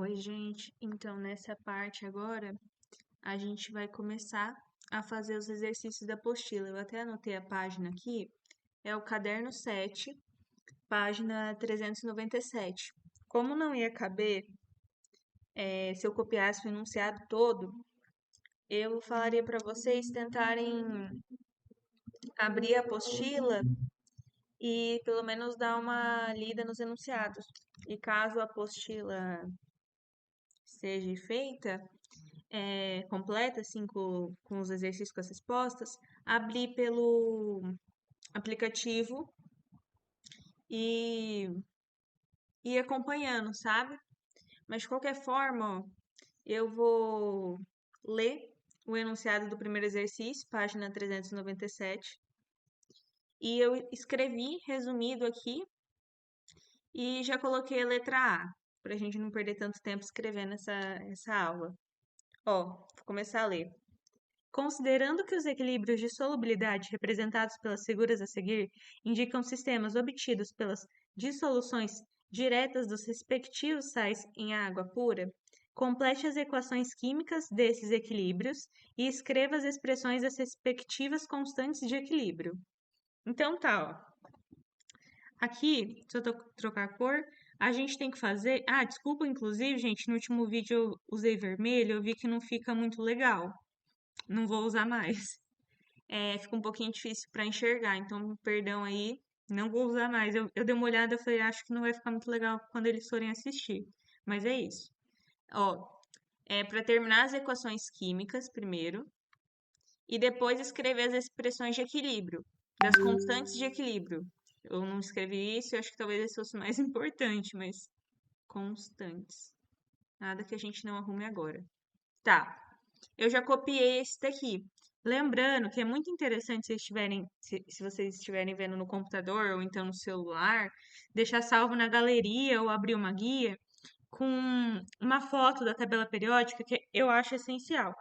Oi, gente. Então, nessa parte agora, a gente vai começar a fazer os exercícios da apostila. Eu até anotei a página aqui, é o caderno 7, página 397. Como não ia caber, se eu copiasse o enunciado todo, eu falaria para vocês tentarem abrir a apostila e pelo menos dar uma lida nos enunciados. E caso a apostila seja feita, completa, assim, com os exercícios, com as respostas, abrir pelo aplicativo e ir acompanhando, sabe? Mas de qualquer forma, ó, eu vou ler o enunciado do primeiro exercício, página 397, e eu escrevi resumido aqui e já coloquei a letra A, para a gente não perder tanto tempo escrevendo essa aula. Ó, vou começar a ler. Considerando que os equilíbrios de solubilidade representados pelas figuras a seguir indicam sistemas obtidos pelas dissoluções diretas dos respectivos sais em água pura, complete as equações químicas desses equilíbrios e escreva as expressões das respectivas constantes de equilíbrio. Então tá, ó. Aqui, se eu trocar a cor, a gente tem que fazer. Ah, desculpa, inclusive, gente, no último vídeo eu usei vermelho, eu vi que não fica muito legal. Não vou usar mais. Fica um pouquinho difícil para enxergar, então perdão aí, não vou usar mais. Eu dei uma olhada, eu falei, acho que não vai ficar muito legal quando eles forem assistir, mas é isso. Ó, para terminar as equações químicas primeiro e depois escrever as expressões de equilíbrio, das constantes de equilíbrio. Eu não escrevi isso, eu acho que talvez esse fosse o mais importante, mas constantes. Nada que a gente não arrume agora. Tá, eu já copiei esse daqui. Lembrando que é muito interessante se vocês estiverem vendo no computador ou então no celular, deixar salvo na galeria ou abrir uma guia com uma foto da tabela periódica, que eu acho essencial.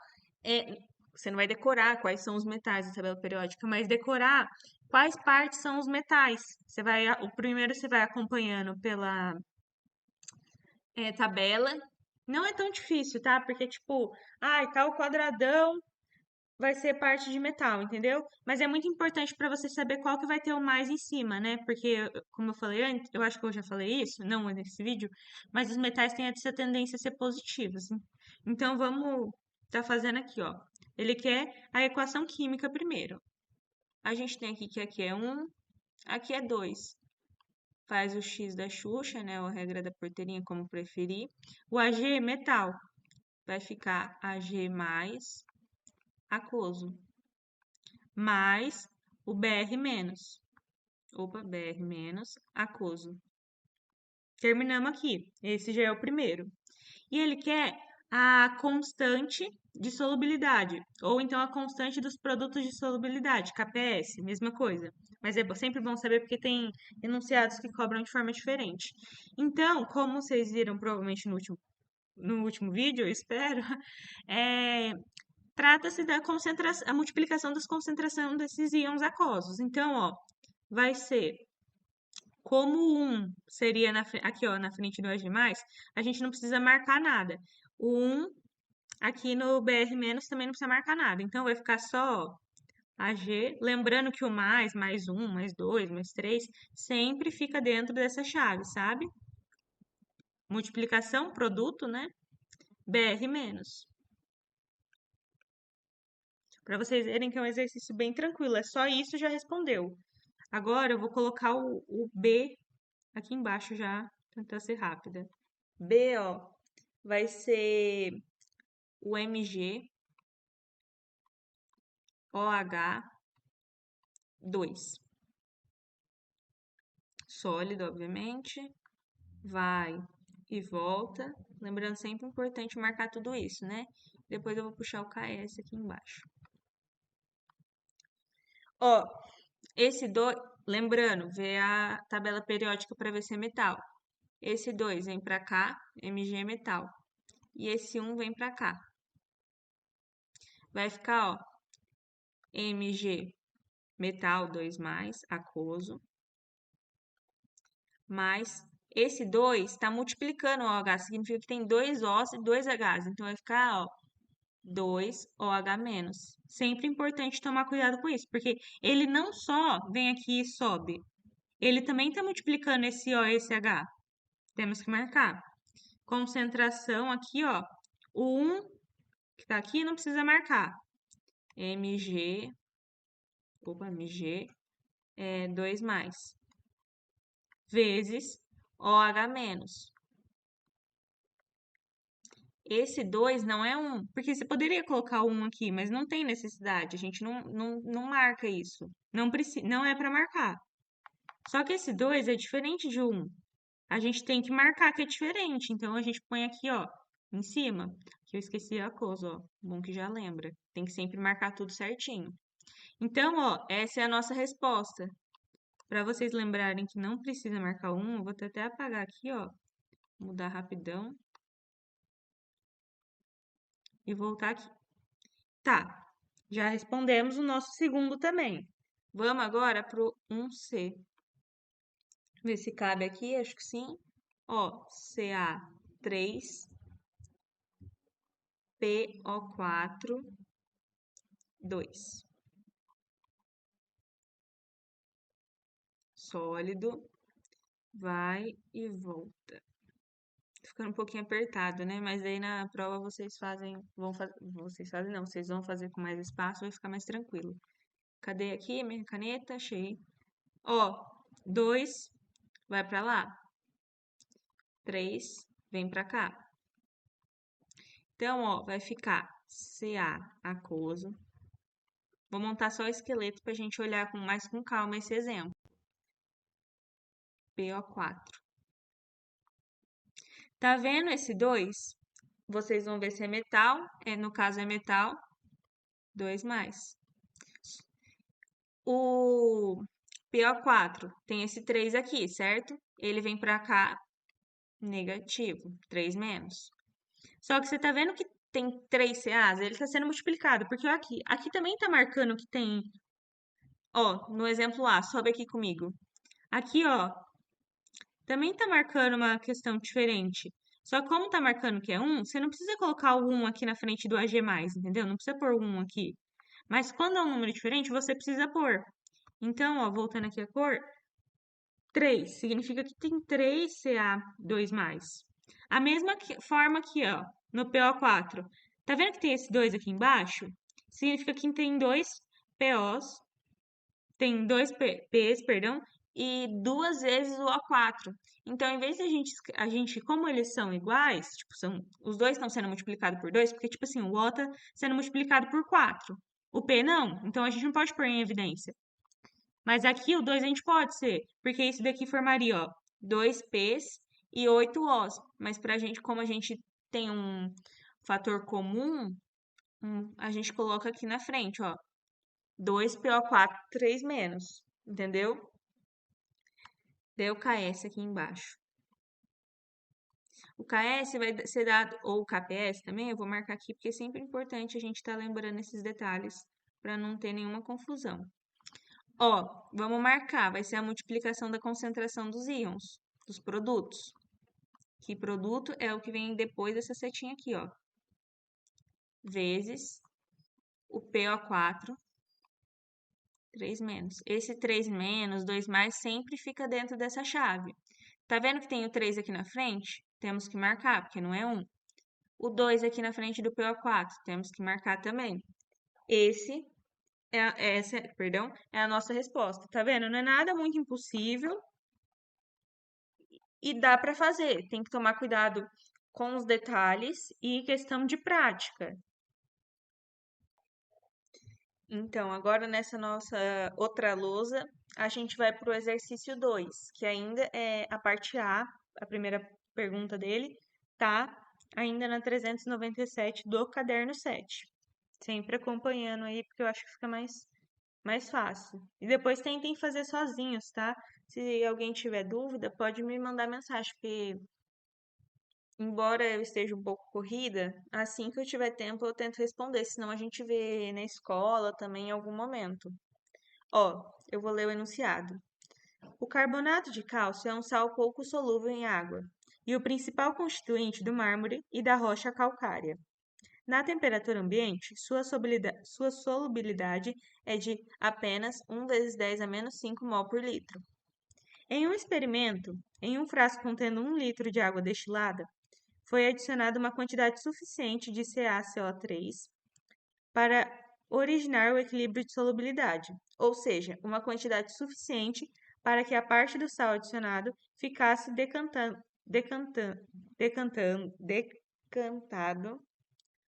É, você não vai decorar quais são os metais da tabela periódica, mas decorar quais partes são os metais. O primeiro você vai acompanhando pela tabela. Não é tão difícil, tá? Porque, tipo, tal quadradão vai ser parte de metal, entendeu? Mas é muito importante para você saber qual que vai ter o mais em cima, né? Porque, como eu falei antes, eu acho que eu já falei isso, não nesse vídeo, mas os metais têm essa tendência a ser positivos. Então, vamos tá fazendo aqui, ó. Ele quer a equação química primeiro. A gente tem aqui que aqui é 1, aqui é 2. Faz o X da Xuxa, né? Ou a regra da porteirinha, como preferir. O Ag, metal, vai ficar Ag mais aquoso, mais o Br menos. Opa, Br menos aquoso. Terminamos aqui. Esse já é o primeiro. E ele quer a constante de solubilidade, ou então a constante dos produtos de solubilidade, KPS, mesma coisa. Mas é sempre bom saber porque tem enunciados que cobram de forma diferente. Então, como vocês viram provavelmente no último vídeo, eu espero, é, trata-se da concentração, a multiplicação das concentrações desses íons aquosos. Então, ó, vai ser como seria aqui, ó, na frente do Ag+, a gente não precisa marcar nada. O 1 aqui no Br- também não precisa marcar nada. Então, vai ficar só Ag, lembrando que o mais 1, mais 2, mais 3, sempre fica dentro dessa chave, sabe? Multiplicação, produto, né? Br-. Para vocês verem que é um exercício bem tranquilo. É só isso, já respondeu. Agora eu vou colocar o B aqui embaixo já, tentar ser rápida. B, ó, vai ser o Mg OH2. Sólido, obviamente. Vai e volta. Lembrando sempre importante marcar tudo isso, né? Depois eu vou puxar o KS aqui embaixo. Ó, esse 2, lembrando, ver a tabela periódica para ver se é metal. Esse 2 vem para cá, Mg é metal. E esse 1 vem para cá. Vai ficar, ó, Mg metal 2+, aquoso, mais esse 2 está multiplicando o OH, significa que tem dois Os e dois Hs. Então, vai ficar, ó, 2OH menos. Sempre importante tomar cuidado com isso, porque ele não só vem aqui e sobe, ele também está multiplicando esse O e esse H. Temos que marcar. Concentração aqui, ó, o 1 que está aqui não precisa marcar. Mg, é 2 mais, vezes OH menos. Esse 2 não é 1, porque você poderia colocar o 1 aqui, mas não tem necessidade, a gente não marca isso. Não é para marcar. Só que esse 2 é diferente de 1. A gente tem que marcar que é diferente, então a gente põe aqui, ó, em cima, que eu esqueci a coisa, ó. Bom que já lembra. Tem que sempre marcar tudo certinho. Então, ó, essa é a nossa resposta. Para vocês lembrarem que não precisa marcar 1, eu vou até apagar aqui, ó. Mudar rapidão. E voltar aqui. Tá, já respondemos o nosso segundo também. Vamos agora pro 1C. Ver se cabe aqui, acho que sim. Ó, Ca3, PO4, 2. Sólido, vai e volta. Tá ficando um pouquinho apertado, né? Mas aí na prova vocês fazem, vocês fazem não, vocês vão fazer com mais espaço, vai ficar mais tranquilo. Cadê aqui minha caneta? Achei. Ó, 2 vai pra lá. 3 vem pra cá. Então, ó, vai ficar Ca aquoso. Vou montar só o esqueleto pra gente olhar mais com calma esse exemplo. PO4. Tá vendo esse 2? Vocês vão ver se é metal. No caso é metal. 2 mais. O PO4 tem esse 3 aqui, certo? Ele vem pra cá, negativo. 3 menos. Só que você tá vendo que tem 3 CAs? Ele tá sendo multiplicado. Porque ó, aqui também tá marcando que tem... Ó, no exemplo A, sobe aqui comigo. Aqui, ó, também tá marcando uma questão diferente. Só que como tá marcando que é 1, você não precisa colocar o 1 aqui na frente do AG+, entendeu? Não precisa pôr o 1 aqui. Mas quando é um número diferente, você precisa pôr. Então, ó, voltando aqui a cor, 3 significa que tem 3 Ca2+. A mesma forma aqui, ó, no PO4. Tá vendo que tem esse 2 aqui embaixo? Significa que tem 2 POs, tem 2 P's, perdão, e duas vezes o O4. Então, em vez de a gente, como eles são iguais, tipo, os dois estão sendo multiplicados por 2, porque, tipo assim, o O tá sendo multiplicado por 4. O P não, então a gente não pode pôr em evidência. Mas aqui o 2 a gente pode ser, porque isso daqui formaria, ó, 2 P's e 8 O's. Mas pra gente, como a gente tem um fator comum, a gente coloca aqui na frente, ó, 2PO4, 3 menos, entendeu? Deu o KS aqui embaixo. O KS vai ser dado, ou o KPS também, eu vou marcar aqui, porque é sempre importante a gente estar lembrando esses detalhes, para não ter nenhuma confusão. Ó, vamos marcar, vai ser a multiplicação da concentração dos íons, dos produtos. Que produto é o que vem depois dessa setinha aqui, ó. Vezes o PO4, 3 menos. Esse 3 menos, 2 mais, sempre fica dentro dessa chave. Tá vendo que tem o 3 aqui na frente? Temos que marcar, porque não é 1. O 2 aqui na frente do PO4, temos que marcar também. Perdão, é a nossa resposta. Tá vendo? Não é nada muito impossível e dá para fazer. Tem que tomar cuidado com os detalhes e questão de prática. Então, agora nessa nossa outra lousa, a gente vai para o exercício 2, que ainda é a parte A, a primeira pergunta dele, tá ainda na 397 do caderno 7. Sempre acompanhando aí, porque eu acho que fica mais fácil. E depois tentem fazer sozinhos, tá? Se alguém tiver dúvida, pode me mandar mensagem, porque embora eu esteja um pouco corrida, assim que eu tiver tempo eu tento responder, senão a gente vê na escola também em algum momento. Ó, eu vou ler o enunciado. O carbonato de cálcio é um sal pouco solúvel em água e o principal constituinte do mármore e da rocha calcária. Na temperatura ambiente, sua solubilidade é de apenas 1 vezes 10 a menos 5 mol por litro. Em um experimento, em um frasco contendo 1 litro de água destilada, foi adicionada uma quantidade suficiente de CaCO3 para originar o equilíbrio de solubilidade, ou seja, uma quantidade suficiente para que a parte do sal adicionado ficasse decantado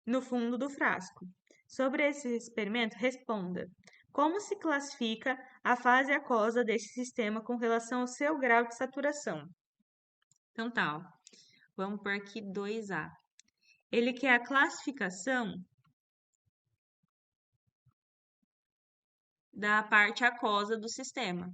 no fundo do frasco. Sobre esse experimento, responda: como se classifica a fase aquosa desse sistema com relação ao seu grau de saturação? Então tá, ó. Vamos por aqui 2A. Ele quer a classificação da parte aquosa do sistema.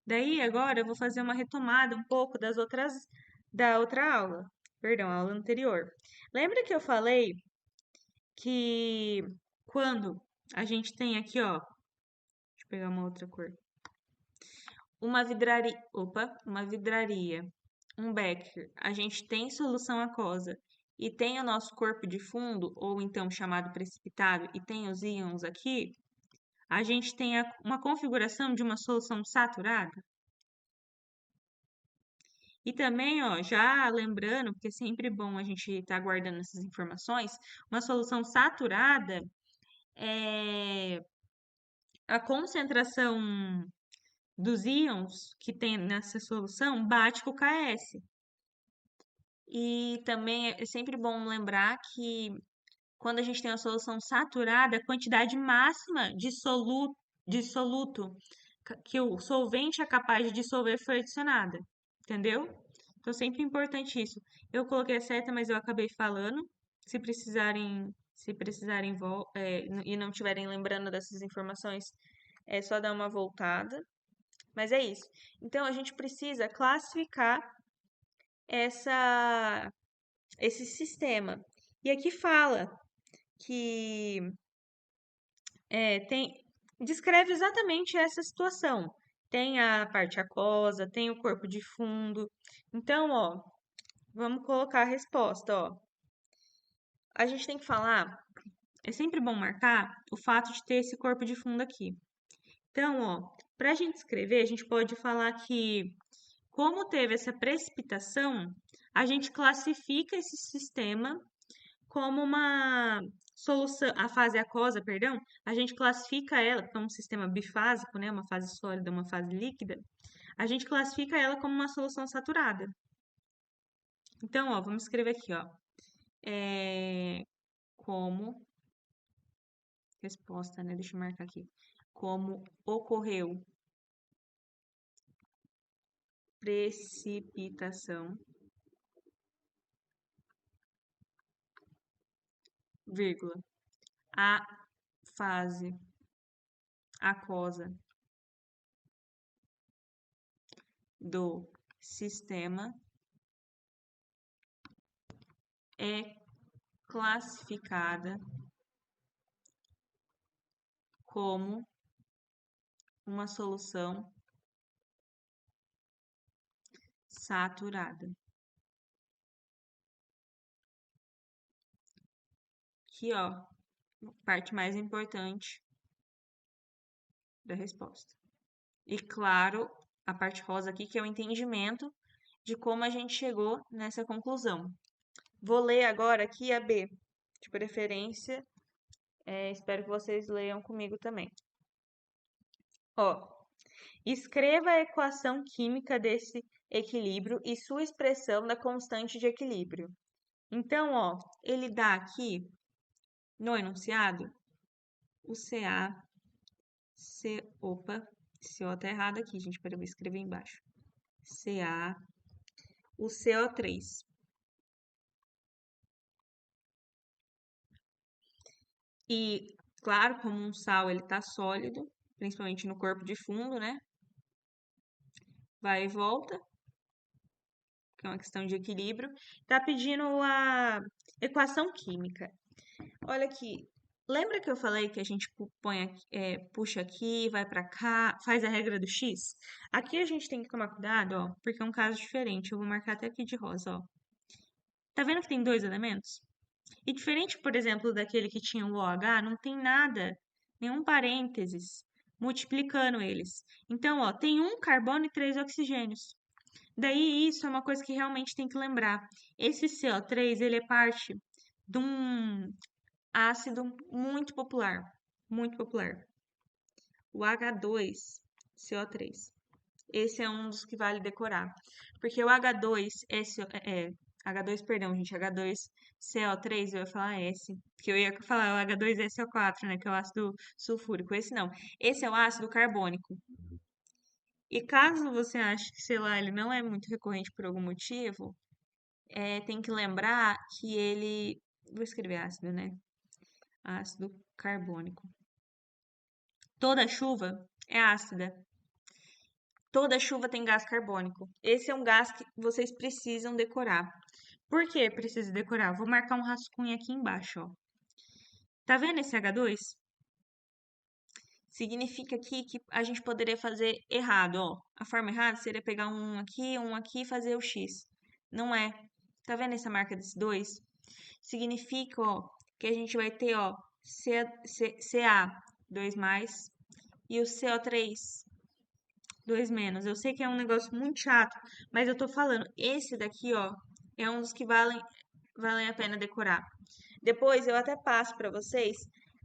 Daí, agora eu vou fazer uma retomada um pouco da outra aula, perdão, a aula anterior. Lembra que eu falei que quando a gente tem aqui, ó, deixa eu pegar uma outra cor, uma vidraria, um becker, a gente tem solução aquosa e tem o nosso corpo de fundo, ou então chamado precipitado, e tem os íons aqui, a gente tem uma configuração de uma solução saturada. E também, ó, já lembrando, porque é sempre bom a gente estar guardando essas informações, uma solução saturada é a concentração dos íons que tem nessa solução bate com o Ks. E também é sempre bom lembrar que quando a gente tem uma solução saturada, a quantidade máxima de soluto que o solvente é capaz de dissolver foi adicionada. Entendeu? Então, sempre importante isso. Eu coloquei a seta, mas eu acabei falando. Se precisarem e não estiverem lembrando dessas informações, é só dar uma voltada. Mas é isso. Então, a gente precisa classificar essa, esse sistema. E aqui fala que descreve exatamente essa situação. Tem a parte aquosa, tem o corpo de fundo. Então, ó, vamos colocar a resposta, ó. A gente tem que falar, é sempre bom marcar o fato de ter esse corpo de fundo aqui. Então, ó, para a gente escrever, a gente pode falar que, como teve essa precipitação, a gente classifica esse sistema como uma solução, a fase aquosa, perdão, a gente classifica ela como um sistema bifásico, né, uma fase sólida, uma fase líquida, a gente classifica ela como uma solução saturada. Então, ó, vamos escrever aqui, ó, como resposta, né, deixa eu marcar aqui, como ocorreu precipitação, vírgula, a fase aquosa do sistema é classificada como uma solução saturada. Aqui, ó, parte mais importante da resposta. E claro, a parte rosa aqui, que é o entendimento de como a gente chegou nessa conclusão. Vou ler agora aqui a B, de preferência. Espero que vocês leiam comigo também. Ó, escreva a equação química desse equilíbrio e sua expressão da constante de equilíbrio. Então, ó, ele dá aqui no enunciado o opa, CO tá errado aqui, gente, peraí, eu vou escrever embaixo. Ca, o CO3. E, claro, como um sal ele tá sólido, principalmente no corpo de fundo, né? Vai e volta, que é uma questão de equilíbrio. Tá pedindo a equação química. Olha aqui, Lembra que eu falei que a gente puxa aqui, vai pra cá, faz a regra do X? Aqui a gente tem que tomar cuidado, ó, porque é um caso diferente. Eu vou marcar até aqui de rosa, ó. Tá vendo que tem dois elementos? E diferente, por exemplo, daquele que tinha o OH, não tem nada, nenhum parênteses, multiplicando eles. Então, ó, tem um carbono e três oxigênios. Daí, isso é uma coisa que realmente tem que lembrar. Esse CO3, ele é parte de um ácido muito popular, muito popular. O H2CO3. Esse é um dos que vale decorar. Porque o H2, perdão, gente, H2CO3, eu ia falar S, que eu ia falar o H2SO4, né, que é o ácido sulfúrico. Esse não. Esse é o ácido carbônico. E caso você ache que, sei lá, ele não é muito recorrente por algum motivo, tem que lembrar que ele. Vou escrever ácido, né? Ácido carbônico. Toda chuva é ácida. Toda chuva tem gás carbônico. Esse é um gás que vocês precisam decorar. Por que precisa decorar? Vou marcar um rascunho aqui embaixo, ó. Tá vendo esse H2? Significa aqui que a gente poderia fazer errado, ó. A forma errada seria pegar um aqui e fazer o X. Não é. Tá vendo essa marca desse 2? Significa, ó, que a gente vai ter, ó, Ca, 2 mais, e o CO3, 2 menos. Eu sei que é um negócio muito chato, mas eu tô falando, esse daqui, ó, é um dos que valem a pena decorar. Depois eu até passo pra vocês,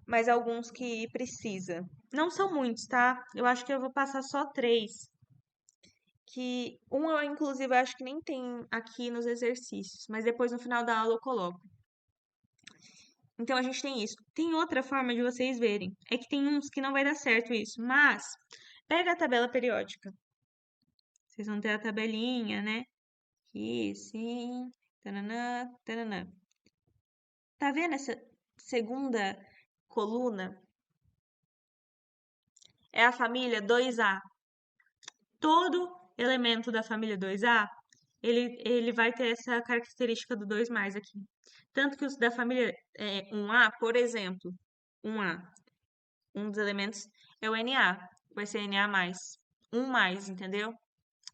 mas alguns que precisa. Não são muitos, tá? Eu acho que eu vou passar só três. Que um eu, inclusive, acho que nem tem aqui nos exercícios, mas depois no final da aula eu coloco. Então a gente tem isso. Tem outra forma de vocês verem. É que tem uns que não vai dar certo isso, mas pega a tabela periódica. Vocês vão ter a tabelinha, né? Aqui, sim. Tananã, tananã. Tá vendo essa segunda coluna? É a família 2A. Todo elemento da família 2A, ele vai ter essa característica do 2 mais aqui. Tanto que os da família 1A, por exemplo, 1A, um dos elementos é o Na, vai ser Na mais. Um mais, entendeu?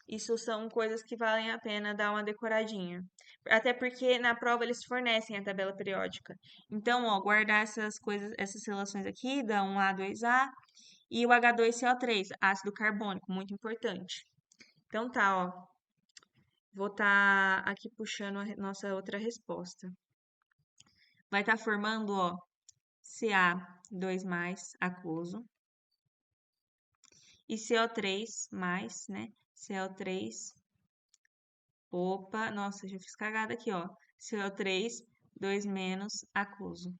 Isso são coisas que valem a pena dar uma decoradinha. Até porque na prova eles fornecem a tabela periódica. Então, ó, guardar essas coisas, essas relações aqui, dá um A, 2A e o H2CO3, ácido carbônico, muito importante. Então tá, ó. Vou estar aqui puxando a nossa outra resposta. Vai estar formando, ó, Ca2 mais aquoso e CO3 mais, né? CO3. Opa, nossa, já fiz cagada aqui, ó. CO3, 2 menos aquoso.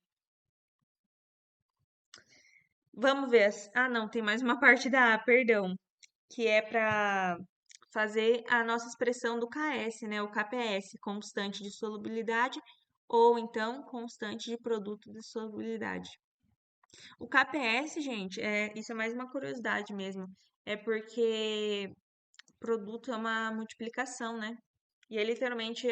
Vamos ver. Ah, não, tem mais uma parte da A, perdão, que é para fazer a nossa expressão do KS, né? O KPS, constante de solubilidade, ou então constante de produto de solubilidade. O KPS, gente, isso é mais uma curiosidade mesmo. É porque produto é uma multiplicação, né? E é literalmente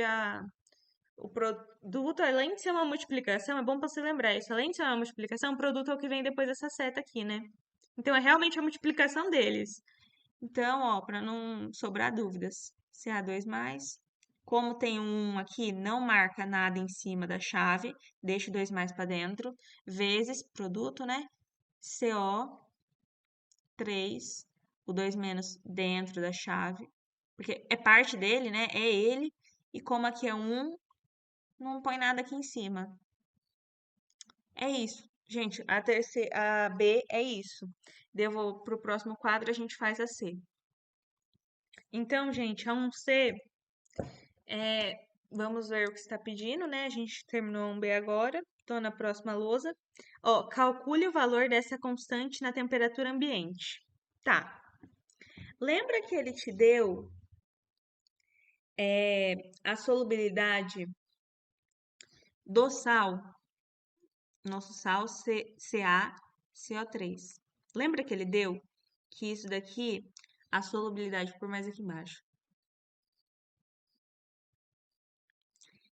o produto, além de ser uma multiplicação, é bom para você lembrar isso. Além de ser uma multiplicação, o produto é o que vem depois dessa seta aqui, né? Então é realmente a multiplicação deles. Então, ó, para não sobrar dúvidas, Ca2 mais. Como tem um aqui, não marca nada em cima da chave, deixa o 2 mais para dentro, vezes produto, né? CO3, o 2 menos dentro da chave, porque é parte dele, né? É ele. E como aqui é um, não põe nada aqui em cima. É isso. Gente, a B é isso. Devo pro próximo quadro, a gente faz a C. Então, gente, a 1C, vamos ver o que está pedindo, né? A gente terminou um B agora. Tô na próxima lousa. Ó, calcule o valor dessa constante na temperatura ambiente. Tá. Lembra que ele te deu a solubilidade do sal? Nosso sal CaCO3. Lembra que ele deu que isso daqui, a solubilidade, por mais aqui embaixo,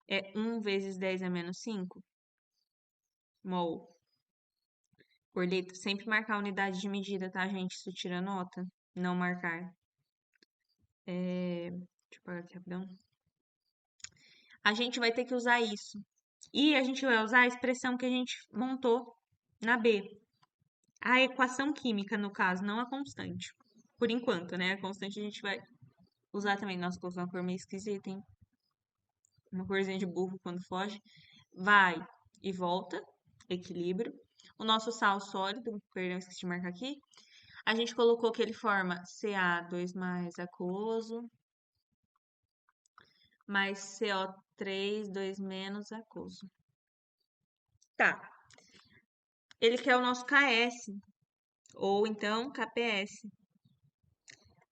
é 1 vezes 10 a menos 5 mol. por litro. Sempre marcar a unidade de medida, tá, gente? Isso tira nota. Não marcar. Deixa eu pagar aqui rapidão. A gente vai ter que usar isso. E a gente vai usar a expressão que a gente montou na B. A equação química, no caso, não a constante. Por enquanto, né? A constante a gente vai usar também. Nossa, colocou uma cor meio esquisita, hein? Uma corzinha de burro quando foge. Vai e volta. Equilíbrio. O nosso sal sólido, perdão, esqueci de marcar aqui. A gente colocou que ele forma Ca2 mais aquoso, mais CO3, 2 menos aquoso. Tá. Ele quer o nosso KS, ou então KPS,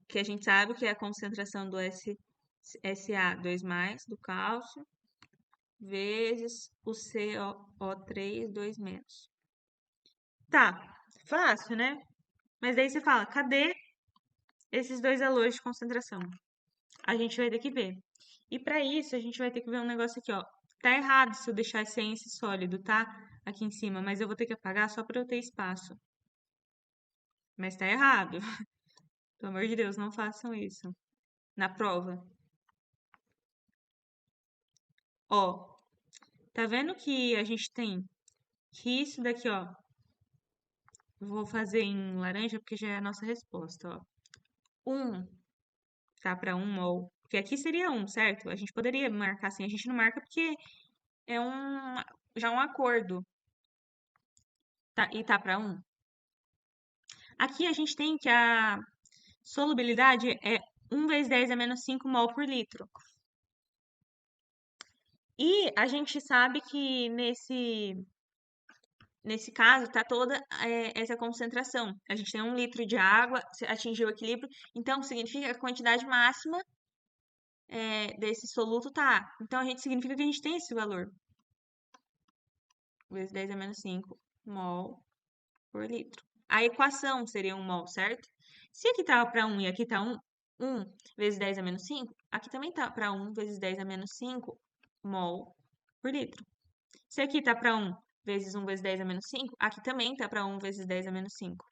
que a gente sabe que é a concentração do Sa2+, do cálcio, vezes o CO3, 2 menos. Tá, fácil, né? Mas daí você fala, cadê esses dois valores de concentração? A gente vai ter que ver. E para isso, a gente vai ter que ver um negócio aqui, ó. Tá errado se eu deixar esse sólido, tá? Aqui em cima, mas eu vou ter que apagar só para eu ter espaço. Mas tá errado. Pelo amor de Deus, não façam isso. Na prova. Ó, tá vendo que a gente tem que isso daqui, ó. Vou fazer em laranja porque já é a nossa resposta, ó. 1 tá para 1 mol. Porque aqui seria 1, certo? A gente poderia marcar assim. A gente não marca porque é já um acordo. Tá, e tá para 1. Aqui a gente tem que a solubilidade é 1 vezes 10 a menos 5 mol por litro. E a gente sabe que nesse caso está toda essa concentração. A gente tem 1 litro de água, atingiu o equilíbrio, então significa que a quantidade máxima desse soluto tá. Então a gente significa que a gente tem esse valor. Vezes 10 a menos 5 mol por litro. A equação seria 1 mol, certo? Se aqui tá para 1 e aqui tá 1 vezes 10 a menos 5, aqui também tá para 1 vezes 10 a menos 5 mol por litro. Se aqui tá para 1 vezes 1 vezes 10 a menos 5, aqui também tá para 1 vezes 10 a menos 5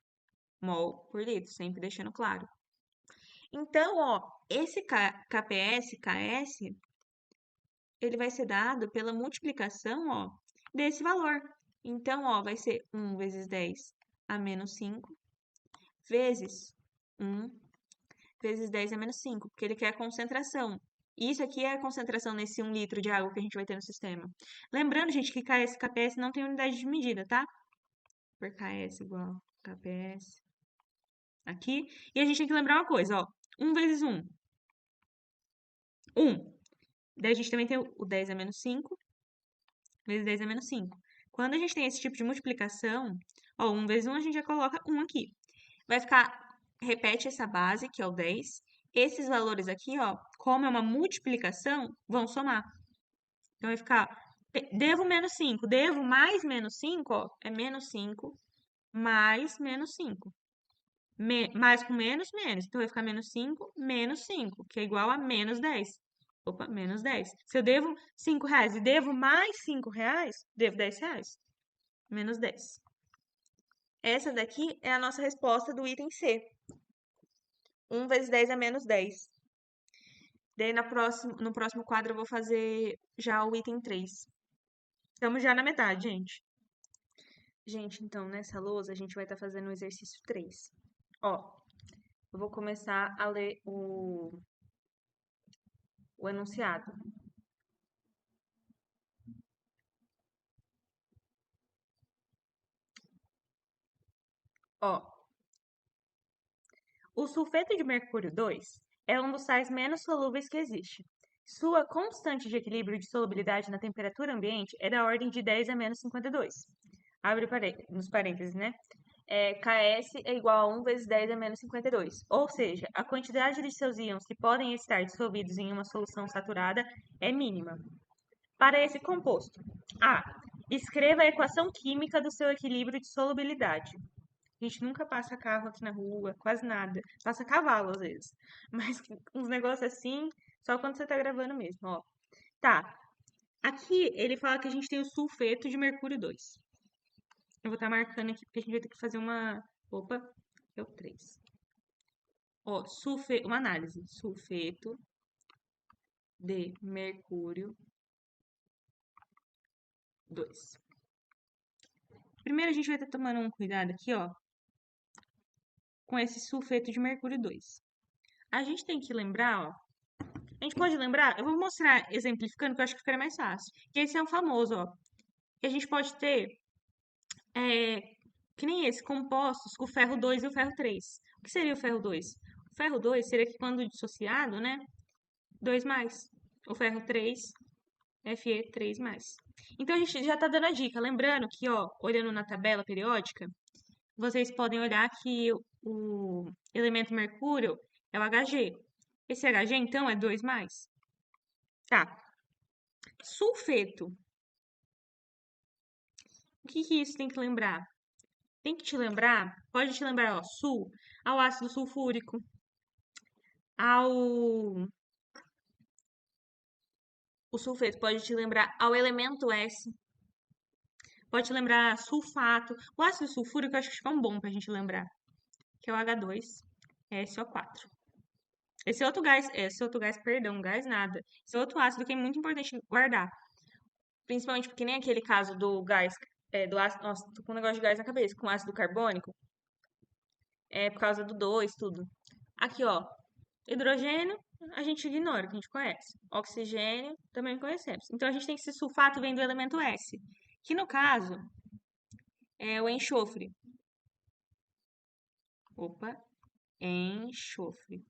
mol por litro, sempre deixando claro. Então, ó, esse KPS, KS, ele vai ser dado pela multiplicação, ó, desse valor. Então, ó, vai ser 1 vezes 10 a menos 5 vezes 1 vezes 10 a menos 5, porque ele quer a concentração. Isso aqui é a concentração nesse 1 litro de água que a gente vai ter no sistema. Lembrando, gente, que KS e KPS não tem unidade de medida, tá? Por KS igual KPS aqui. E a gente tem que lembrar uma coisa, ó. 1 vezes 1. 1. Daí a gente também tem o 10 a menos 5 vezes 10 a menos 5. Quando a gente tem esse tipo de multiplicação, ó, 1 vezes 1 a gente já coloca 1 aqui. Vai ficar, repete essa base, que é o 10. Esses valores aqui, ó, como é uma multiplicação, vão somar. Então vai ficar, devo menos 5, devo mais menos 5, ó, é menos 5 mais menos 5. Mais com menos, menos. Então vai ficar menos 5, menos 5, que é igual a menos 10. Opa, menos 10. Se eu devo 5 reais e devo mais 5 reais, devo 10 reais. Menos 10. Essa daqui é a nossa resposta do item C. 1 vezes 10 é menos 10. Daí no próximo quadro eu vou fazer já o item 3. Estamos já na metade, gente. Gente, então nessa lousa a gente vai estar fazendo o exercício 3. Ó, eu vou começar a ler o enunciado. Ó, o sulfeto de mercúrio 2 é um dos sais menos solúveis que existe. Sua constante de equilíbrio de solubilidade na temperatura ambiente é da ordem de 10 a menos 52. Abre nos parênteses, né? KS é igual a 1 vezes 10 a menos 52. Ou seja, a quantidade de seus íons que podem estar dissolvidos em uma solução saturada é mínima. Para esse composto, A. Escreva a equação química do seu equilíbrio de solubilidade. A gente nunca passa carro aqui na rua, quase nada. Passa cavalo às vezes. Mas uns negócios assim, só quando você tá gravando mesmo, ó. Tá. Aqui ele fala que a gente tem o sulfeto de mercúrio 2. Eu vou estar marcando aqui porque a gente vai ter que fazer uma. Opa, é o 3. Ó, uma análise. Sulfeto de mercúrio 2. Primeiro a gente vai estar tomando um cuidado aqui, ó, com esse sulfeto de mercúrio 2. A gente tem que lembrar, ó. A gente pode lembrar, eu vou mostrar exemplificando que eu acho que ficaria mais fácil. Que esse é um famoso, ó. Que a gente pode ter, é, que nem esse, compostos com o ferro 2 e o ferro 3. O que seria o ferro 2? O ferro 2 seria que quando dissociado, né? 2 mais. O ferro 3, Fe3 mais. Então a gente já tá dando a dica. Lembrando que, ó, olhando na tabela periódica, vocês podem olhar que o elemento mercúrio é o Hg. Esse Hg, então, é 2 mais. Tá. Sulfeto. O que que isso tem que lembrar? Tem que te lembrar, pode te lembrar, ó, ao ácido sulfúrico, ao... O sulfeto pode te lembrar ao elemento S, pode te lembrar sulfato. O ácido sulfúrico eu acho que fica um bom pra gente lembrar, que é o H2SO4. Perdão, gás nada. Esse é outro ácido que é muito importante guardar. Principalmente porque nem aquele caso do gás, do ácido, nossa, tô com um negócio de gás na cabeça, com ácido carbônico, é por causa do 2, tudo. Aqui, ó, hidrogênio, a gente ignora, que a gente conhece. Oxigênio, também conhecemos. Então, a gente tem que esse sulfato vem do elemento S, que no caso é o enxofre. Opa, enxofre.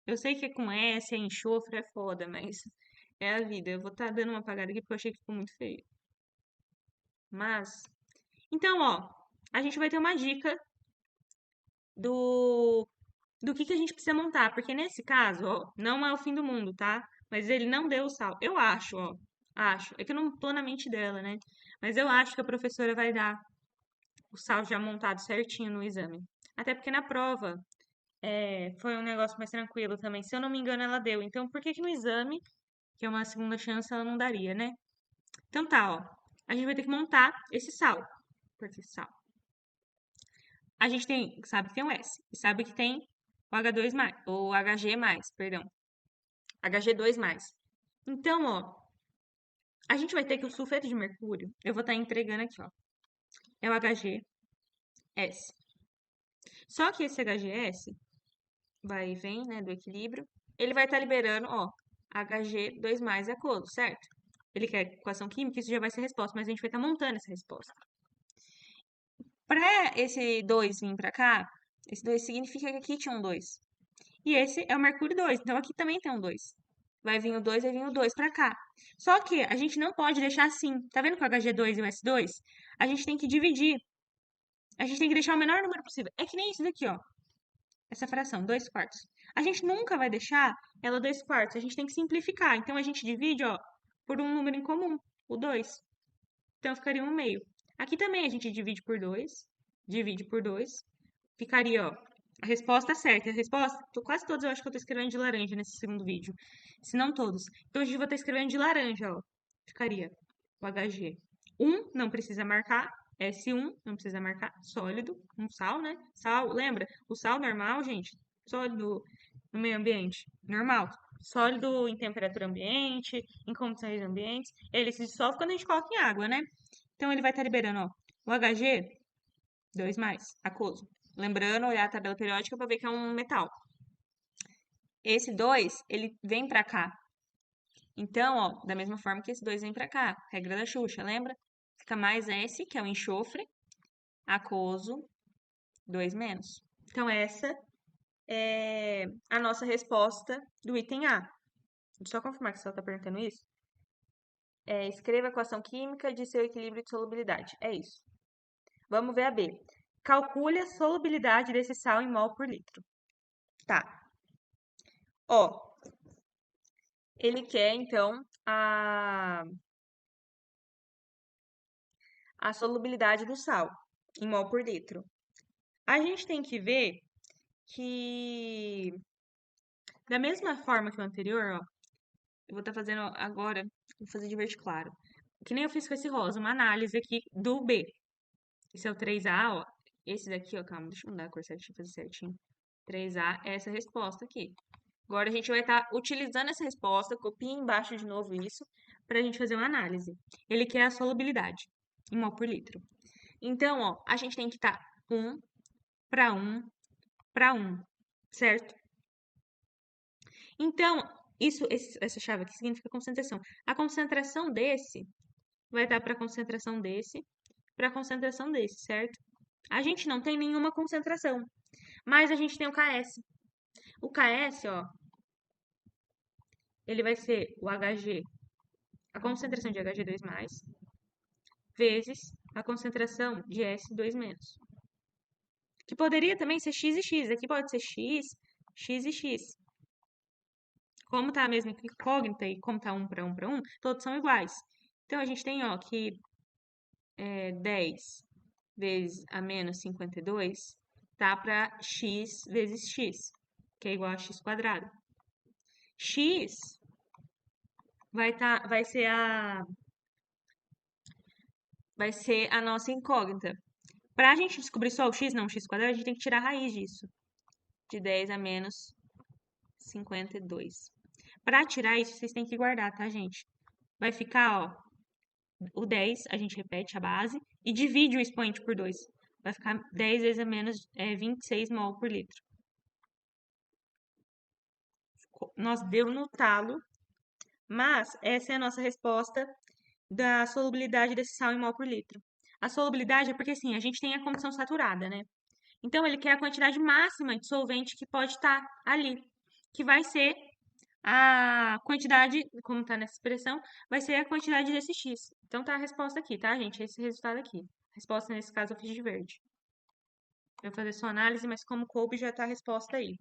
Eu sei que é com S, é enxofre, é foda, mas é a vida. Eu vou estar dando uma apagada aqui porque eu achei que ficou muito feio. Mas, então, ó, a gente vai ter uma dica do que a gente precisa montar, porque nesse caso, ó, não é o fim do mundo, tá? Mas ele não deu o sal. Eu acho, ó, acho. É que eu não tô na mente dela, né? Mas eu acho que a professora vai dar o sal já montado certinho no exame. Até porque na prova foi um negócio mais tranquilo também. Se eu não me engano, ela deu. Então, por que que no exame, que é uma segunda chance, ela não daria, né? Então tá, ó. A gente vai ter que montar esse sal. Porque sal. A gente sabe que tem o S. E sabe que tem o H2 mais, ou Hg mais, perdão. Hg2 mais. Então, ó, a gente vai ter que o sulfeto de mercúrio, eu vou estar entregando aqui, ó, é o HgS. Só que esse HgS vai e vem, né, do equilíbrio, ele vai estar liberando, ó, Hg2 mais aquoso, certo? Ele quer equação química, isso já vai ser resposta, mas a gente vai estar montando essa resposta. Para esse 2 vir para cá, esse 2 significa que aqui tinha um 2. E esse é o mercúrio 2, então aqui também tem um 2. Vai vir o 2, vai vir o 2 para cá. Só que a gente não pode deixar assim. Tá vendo com o Hg2 e o S2? A gente tem que dividir. A gente tem que deixar o menor número possível. É que nem isso daqui, ó. Essa fração, 2 quartos. A gente nunca vai deixar ela 2 quartos. A gente tem que simplificar. Então a gente divide, ó, por um número em comum, o 2. Então ficaria 1/2. Aqui também a gente divide por 2. Divide por 2. Ficaria, ó, a resposta certa. A resposta, quase todos eu acho que eu tô escrevendo de laranja nesse segundo vídeo. Se não todos. Então, hoje eu vou estar escrevendo de laranja, ó. Ficaria o Hg. 1 não precisa marcar. S1 não precisa marcar. Sólido. Um sal, né? Sal, lembra? O sal normal, gente, sólido no meio ambiente. Normal. Sólido em temperatura ambiente, em condições ambientes. Ele se dissolve quando a gente coloca em água, né? Então, ele vai estar liberando, ó, o Hg, 2 mais, aquoso. Lembrando, olhar a tabela periódica para ver que é um metal. Esse 2, ele vem para cá. Então, ó, da mesma forma que esse 2 vem para cá. Regra da Xuxa, lembra? Fica mais S, que é o enxofre, aquoso, 2 menos. Então, essa é a nossa resposta do item A. Deixa eu só confirmar que você está perguntando isso. Escreva a equação química de seu equilíbrio de solubilidade. É isso. Vamos ver a B. Calcule a solubilidade desse sal em mol por litro. Tá. Ó, ele quer, então, a solubilidade do sal em mol por litro. A gente tem que ver que, da mesma forma que o anterior, ó, eu vou estar fazendo agora, vou fazer de verde claro. Que nem eu fiz com esse rosa, uma análise aqui do B. Esse é o 3A, ó. Esse daqui, ó, calma, deixa eu mudar a cor certinha, fazer certinho. 3A é essa resposta aqui. Agora a gente vai estar utilizando essa resposta, copia embaixo de novo isso, para a gente fazer uma análise. Ele quer a solubilidade em mol por litro. Então, ó, a gente tem que estar 1 para 1 para 1, certo? Então, essa chave aqui significa concentração. A concentração desse vai estar para a concentração desse, para a concentração desse, certo? A gente não tem nenhuma concentração, mas a gente tem o KS. O KS, ó, ele vai ser o Hg, a concentração de Hg2+, vezes a concentração de S2-. Que poderia também ser X e X. Aqui pode ser X, X e X. Como tá a mesma incógnita e como tá 1 para 1 para 1, todos são iguais. Então, a gente tem, ó, que 10 vezes a menos 52 tá para x vezes x, que é igual a x quadrado. X vai ser a nossa incógnita. Para a gente descobrir só o x, não o x quadrado, a gente tem que tirar a raiz disso. De 10 a menos 52. Para tirar isso, vocês têm que guardar, tá, gente? Vai ficar, ó, o 10, a gente repete a base e divide o expoente por 2. Vai ficar 10 vezes a menos 26 mol por litro. Nós deu no talo, mas essa é a nossa resposta da solubilidade desse sal em mol por litro. A solubilidade é porque, assim, a gente tem a condição saturada, né? Então, ele quer a quantidade máxima de solvente que pode estar ali, que vai ser a quantidade, como está nessa expressão, vai ser a quantidade desse X. Então, tá a resposta aqui, tá, gente? Esse resultado aqui. A resposta, nesse caso, eu fiz de verde. Eu vou fazer só análise, mas como coube, já tá a resposta aí.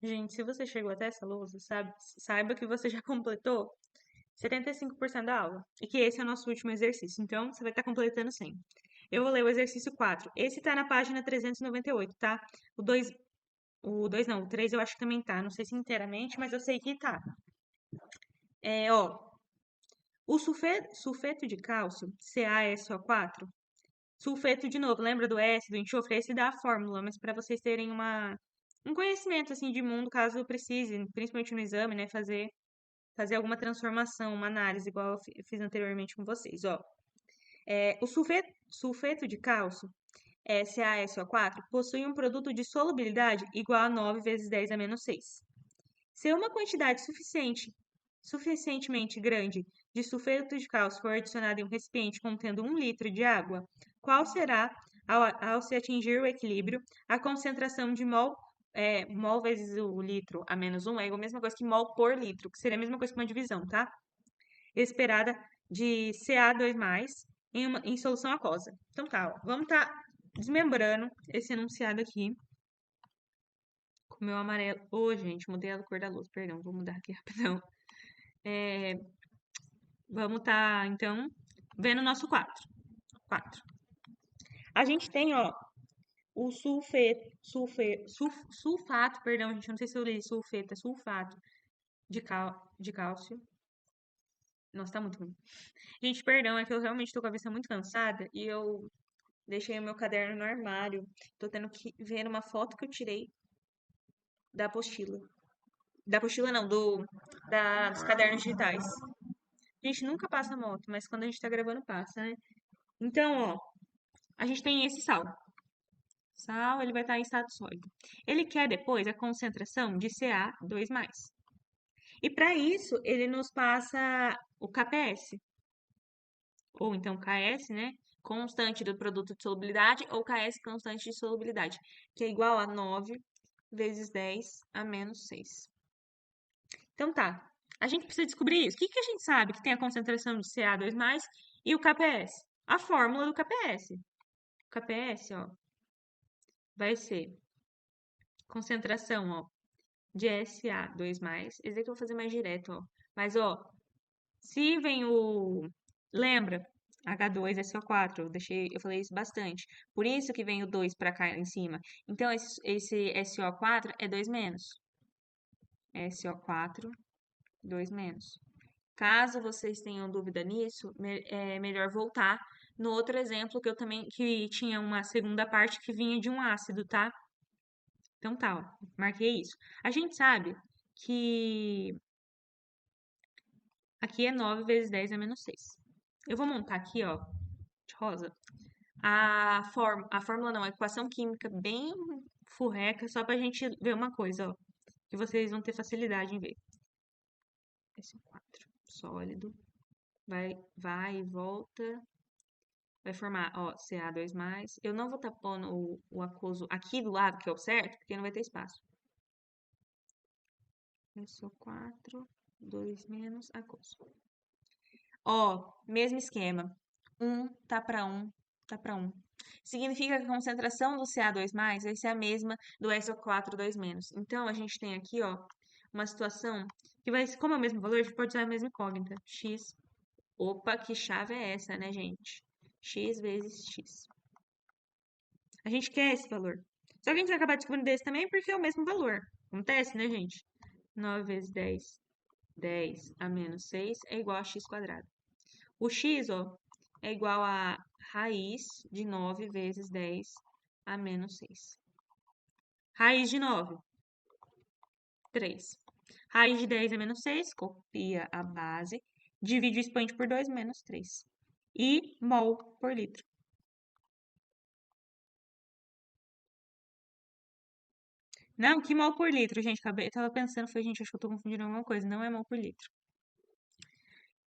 Gente, se você chegou até essa lousa, saiba que você já completou 75% da aula. E que esse é o nosso último exercício. Então, você vai estar completando 100. Eu vou ler o exercício 4. Esse está na página 398, tá? O 2 não, o 3 eu acho que também tá. Não sei se inteiramente, mas eu sei que tá. Ó, o sulfeto de cálcio, CaSO4, sulfeto de novo, lembra do S, do enxofre? Esse dá a fórmula, mas para vocês terem um conhecimento assim de mundo, caso precise, principalmente no exame, né, fazer alguma transformação, uma análise, igual eu fiz anteriormente com vocês, ó. O sulfeto de cálcio, SaSO4, possui um produto de solubilidade igual a 9 vezes 10 a menos 6. Se uma quantidade suficientemente grande de sulfeto de cálcio for adicionada em um recipiente contendo 1 litro de água, qual será, ao se atingir o equilíbrio, a concentração de mol vezes o litro a menos 1 é a mesma coisa que mol por litro, que seria a mesma coisa que uma divisão, tá? Esperada de Ca2+, em solução aquosa. Então tá, ó, vamos estar desmembrando esse enunciado aqui com o meu amarelo. Ô, gente, mudei a cor da luz, perdão, vou mudar aqui rapidão. Vamos estar, então, vendo o nosso 4. A gente tem, ó, o sulfato, perdão, gente, eu não sei se eu li sulfeto, é sulfato de cálcio. Nossa, tá muito ruim. Gente, perdão, é que eu realmente tô com a vista muito cansada e eu deixei o meu caderno no armário. Tô tendo que ver uma foto que eu tirei da apostila. Da apostila não, dos cadernos digitais. A gente nunca passa moto, mas quando a gente tá gravando passa, né? Então, ó, a gente tem esse sal. Sal, ele vai estar em estado sólido. Ele quer depois a concentração de Ca2+. E para isso, ele nos passa o KPS, ou então KS, né? Constante do produto de solubilidade, ou KS constante de solubilidade, que é igual a 9 vezes 10 a menos 6. Então tá, a gente precisa descobrir isso. O que que a gente sabe que tem a concentração de Ca2+, e o KPS? A fórmula do KPS. O KPS, ó, vai ser concentração, ó, de Sa2+. Esse aqui eu vou fazer mais direto, ó. Mas, ó, se vem o... Lembra? H2SO4, eu falei isso bastante. Por isso que vem o 2 para cá em cima. Então, esse SO4 é 2 menos. SO4, 2 menos. Caso vocês tenham dúvida nisso, é melhor voltar no outro exemplo que eu também que tinha uma segunda parte que vinha de um ácido, tá? Então tá, ó, marquei isso. A gente sabe que aqui é 9 vezes 10 a menos 6. Eu vou montar aqui, ó, de rosa, a fórmula não, a equação química bem furreca, só pra gente ver uma coisa, ó, que vocês vão ter facilidade em ver. SO4, sólido, vai e volta, vai formar, ó, Ca2+. Eu não vou estar pondo o aquoso aqui do lado, que é o certo, porque não vai ter espaço. SO4, 2 menos aquoso. Ó, mesmo esquema. 1 tá para 1, tá para 1. Significa que a concentração do Ca2+ vai ser a mesma do SO4 2-. Então, a gente tem aqui, ó, uma situação que vai, como é o mesmo valor, a gente pode usar a mesma incógnita. X. Opa, que chave é essa, né, gente? X vezes X. A gente quer esse valor. Só que a gente vai acabar descobrindo desse também porque é o mesmo valor. Acontece, né, gente? 9 vezes 10, 10 a menos 6 é igual a x². O x, ó, é igual a raiz de 9 vezes 10 a menos 6. Raiz de 9, 3. Raiz de 10 a menos 6, copia a base, divide o expoente por 2, menos 3. E mol por litro. Não, que mol por litro, gente. Tava pensando, foi, gente, acho que eu tô confundindo alguma coisa. Não é mol por litro.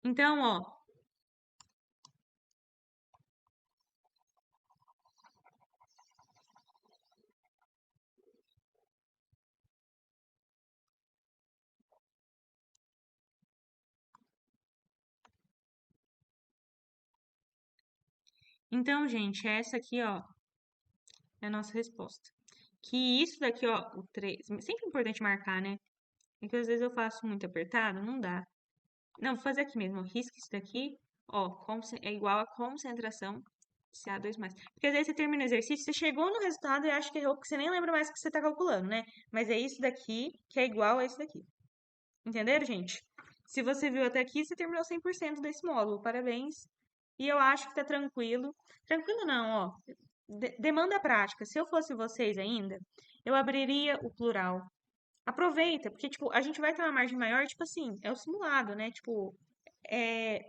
Então, ó. Então, gente, essa aqui, ó, é a nossa resposta. Que isso daqui, ó, o 3. Sempre é importante marcar, né? Porque às vezes eu faço muito apertado, não dá. Não, vou fazer aqui mesmo. Risca isso daqui, ó, é igual a concentração de Ca2+. Porque às vezes você termina o exercício, você chegou no resultado e acha que errou, porque você nem lembra mais o que você tá calculando, né? Mas é isso daqui que é igual a isso daqui. Entenderam, gente? Se você viu até aqui, você terminou 100% desse módulo. Parabéns. E eu acho que tá tranquilo. Tranquilo não, ó. Demanda prática. Se eu fosse vocês ainda, eu abriria o plural. Aproveita, porque, tipo, a gente vai ter uma margem maior, tipo assim, é o simulado, né? Tipo,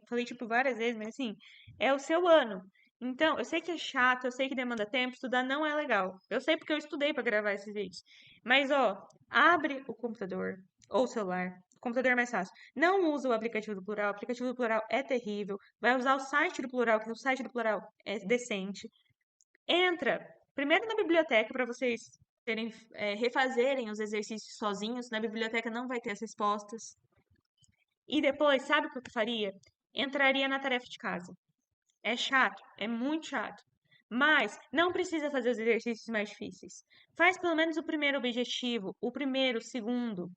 falei, tipo, várias vezes, mas assim, é o seu ano. Então, eu sei que é chato, eu sei que demanda tempo, estudar não é legal. Eu sei porque eu estudei pra gravar esses vídeos. Mas, ó, abre o computador ou o celular. O computador é mais fácil. Não usa o aplicativo do Plural. O aplicativo do Plural é terrível. Vai usar o site do Plural, que o site do Plural é decente. Entra primeiro na biblioteca para vocês refazerem os exercícios sozinhos. Na biblioteca não vai ter as respostas. E depois, sabe o que eu faria? Entraria na tarefa de casa. É chato, é muito chato. Mas não precisa fazer os exercícios mais difíceis. Faz pelo menos o primeiro objetivo, o primeiro, o segundo.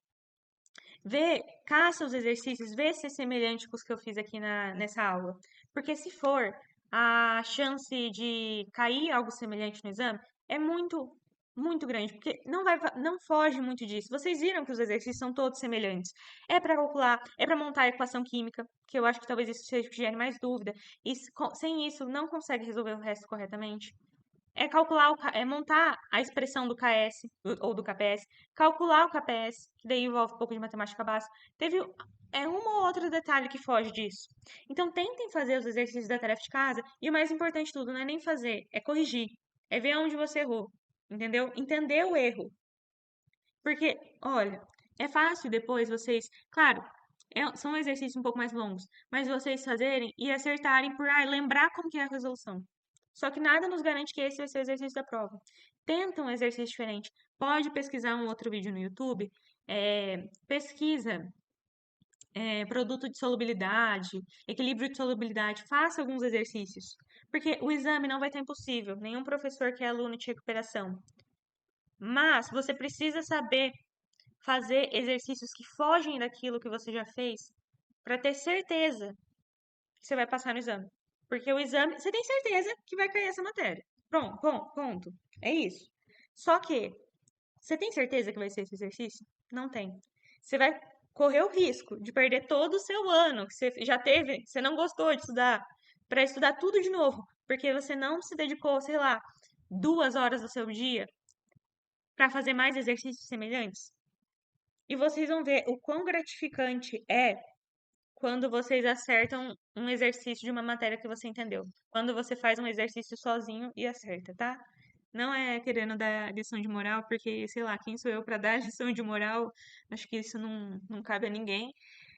Vê, caça os exercícios, vê se é semelhante com os que eu fiz aqui nessa aula. Porque se for, a chance de cair algo semelhante no exame é muito, muito grande. Porque não foge muito disso. Vocês viram que os exercícios são todos semelhantes. É para calcular, é para montar a equação química, que eu acho que talvez isso seja o que gere mais dúvida. E sem isso, não consegue resolver o resto corretamente. É calcular, é montar a expressão do KS ou do KPS, calcular o KPS, que daí envolve um pouco de matemática básica. Teve um ou outro detalhe que foge disso. Então, tentem fazer os exercícios da tarefa de casa e o mais importante de tudo não é nem fazer, é corrigir, é ver onde você errou, entendeu? Entender o erro. Porque, olha, é fácil depois vocês, claro, são exercícios um pouco mais longos, mas vocês fazerem e acertarem por lembrar como que é a resolução. Só que nada nos garante que esse vai ser o exercício da prova. Tenta um exercício diferente. Pode pesquisar um outro vídeo no YouTube. Pesquisa produto de solubilidade, equilíbrio de solubilidade. Faça alguns exercícios. Porque o exame não vai estar impossível. Nenhum professor que é aluno de recuperação. Mas você precisa saber fazer exercícios que fogem daquilo que você já fez para ter certeza que você vai passar no exame. Porque o exame, você tem certeza que vai cair essa matéria. Pronto, ponto. É isso. Só que, você tem certeza que vai ser esse exercício? Não tem. Você vai correr o risco de perder todo o seu ano que você já teve, que você não gostou de estudar, para estudar tudo de novo, porque você não se dedicou, sei lá, 2 horas do seu dia para fazer mais exercícios semelhantes. E vocês vão ver o quão gratificante é quando vocês acertam um exercício de uma matéria que você entendeu. Quando você faz um exercício sozinho e acerta, tá? Não é querendo dar lição de moral, porque, sei lá, quem sou eu para dar lição de moral? Acho que isso não cabe a ninguém.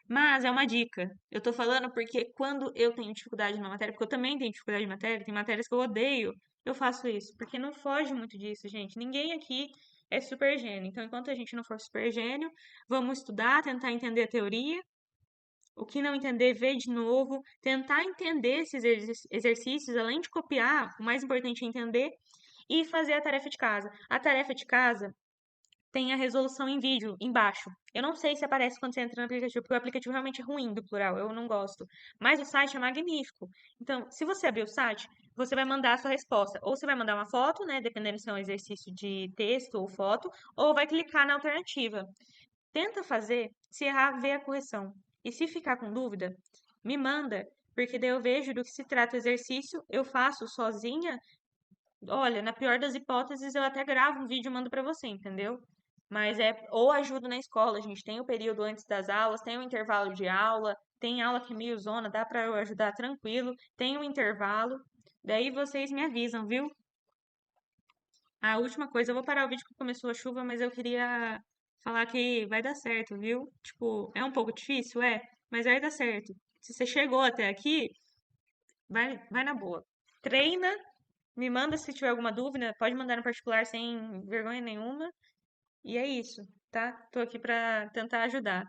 Mas é uma dica. Eu tô falando porque quando eu tenho dificuldade numa matéria, porque eu também tenho dificuldade em matéria, tem matérias que eu odeio, eu faço isso, porque não foge muito disso, gente. Ninguém aqui é super gênio. Então, enquanto a gente não for super gênio, vamos estudar, tentar entender a teoria. O que não entender, ver de novo, tentar entender esses exercícios, além de copiar, o mais importante é entender e fazer a tarefa de casa. A tarefa de casa tem a resolução em vídeo embaixo. Eu não sei se aparece quando você entra no aplicativo, porque o aplicativo realmente é ruim do plural, eu não gosto. Mas o site é magnífico. Então, se você abrir o site, você vai mandar a sua resposta. Ou você vai mandar uma foto, né, dependendo se é um exercício de texto ou foto, ou vai clicar na alternativa. Tenta fazer, se errar, vê a correção. E se ficar com dúvida, me manda, porque daí eu vejo do que se trata o exercício, eu faço sozinha. Olha, na pior das hipóteses, eu até gravo um vídeo e mando pra você, entendeu? Mas é ou ajudo na escola, a gente tem o período antes das aulas, tem o intervalo de aula, tem aula que é meio zona, dá pra eu ajudar tranquilo, tem o intervalo. Daí vocês me avisam, viu? A última coisa, eu vou parar o vídeo que começou a chuva, mas eu queria falar que vai dar certo, viu? Tipo, é um pouco difícil, mas vai dar certo. Se você chegou até aqui, vai na boa. Treina, me manda se tiver alguma dúvida, pode mandar no particular sem vergonha nenhuma. E é isso, tá? Tô aqui pra tentar ajudar.